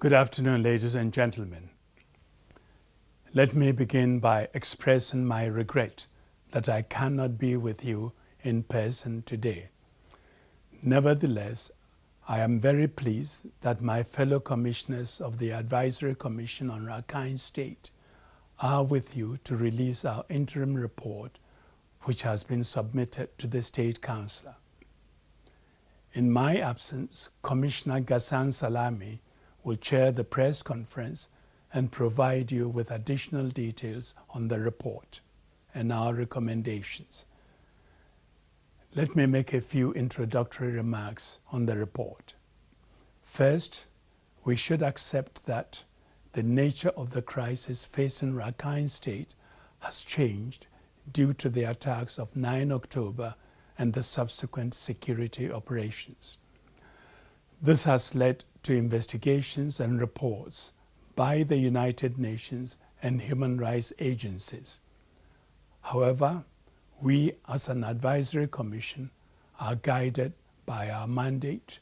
Good afternoon, ladies and gentlemen. Let me begin by expressing my regret that I cannot be with you in person today. Nevertheless, I am very pleased that my fellow commissioners of the Advisory Commission on Rakhine State are with you to release our interim report, which has been submitted to the State Councillor. In my absence, Commissioner Ghassan Salami will chair the press conference and provide you with additional details on the report and our recommendations. Let me make a few introductory remarks on the report. First, we should accept that the nature of the crisis facing Rakhine State has changed due to the attacks of 9 October and the subsequent security operations. This has led to investigations and reports by the United Nations and human rights agencies. However, we as an advisory commission are guided by our mandate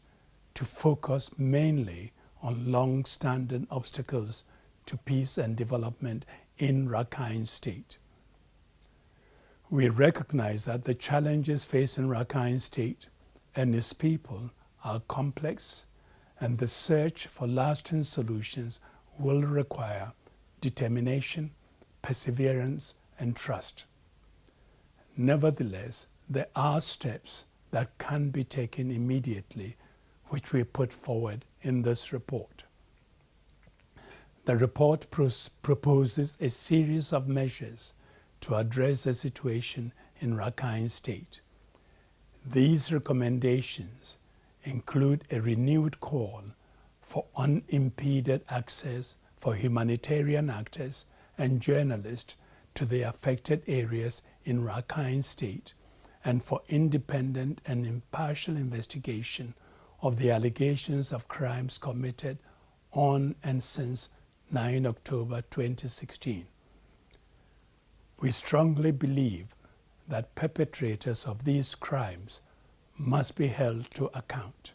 to focus mainly on long-standing obstacles to peace and development in Rakhine State. We recognize that the challenges facing Rakhine State and its people are complex, and the search for lasting solutions will require determination, perseverance, and trust. Nevertheless, there are steps that can be taken immediately, which we put forward in this report. The report proposes a series of measures to address the situation in Rakhine State. These recommendations include a renewed call for unimpeded access for humanitarian actors and journalists to the affected areas in Rakhine State, and for independent and impartial investigation of the allegations of crimes committed on and since 9 October 2016. We strongly believe that perpetrators of these crimes must be held to account.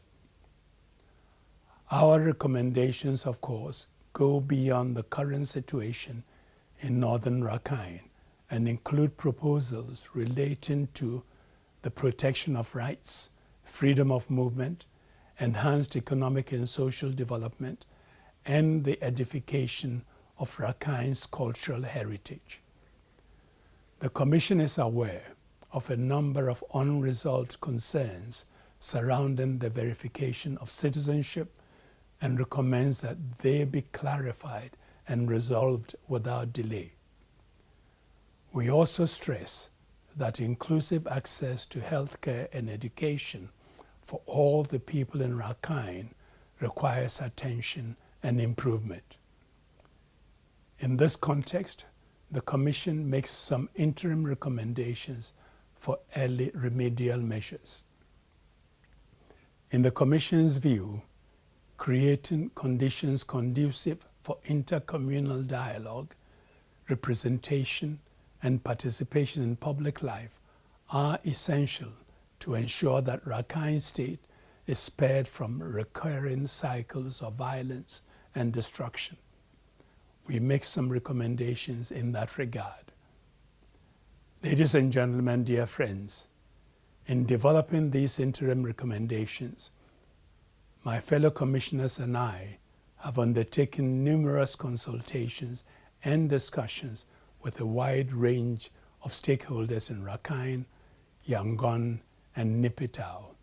Our recommendations, of course, go beyond the current situation in northern Rakhine and include proposals relating to the protection of rights, freedom of movement, enhanced economic and social development, and the edification of Rakhine's cultural heritage. The Commission is aware of a number of unresolved concerns surrounding the verification of citizenship and recommends that they be clarified and resolved without delay. We also stress that inclusive access to healthcare and education for all the people in Rakhine requires attention and improvement. In this context, the Commission makes some interim recommendations for early remedial measures. In the Commission's view, creating conditions conducive for intercommunal dialogue, representation, and participation in public life are essential to ensure that Rakhine State is spared from recurring cycles of violence and destruction. We make some recommendations in that regard. Ladies and gentlemen, dear friends, in developing these interim recommendations, my fellow commissioners and I have undertaken numerous consultations and discussions with a wide range of stakeholders in Rakhine, Yangon, and Nipitau.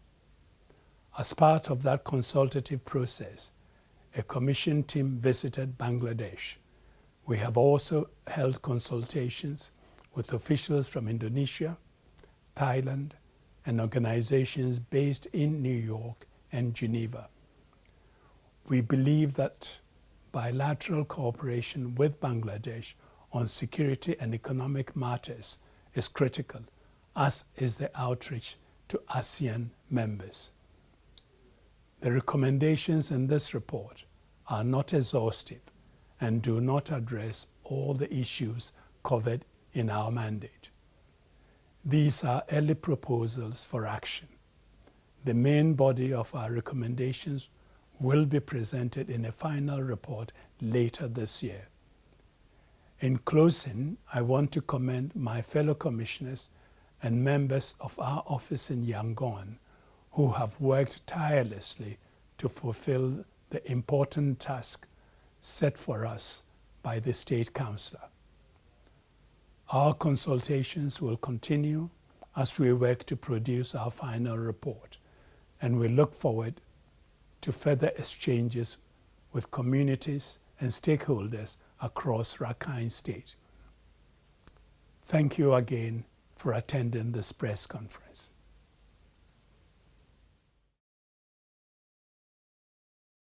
As part of that consultative process, a commission team visited Bangladesh. We have also held consultations with officials from Indonesia, Thailand, and organizations based in New York and Geneva. We believe that bilateral cooperation with Bangladesh on security and economic matters is critical, as is the outreach to ASEAN members. The recommendations in this report are not exhaustive and do not address all the issues covered in our mandate. These are early proposals for action. The main body of our recommendations will be presented in a final report later this year. In closing, I want to commend my fellow commissioners and members of our office in Yangon who have worked tirelessly to fulfill the important task set for us by the State Councillor. Our consultations will continue as we work to produce our final report, and we look forward to further exchanges with communities and stakeholders across Rakhine State. Thank you again for attending this press conference.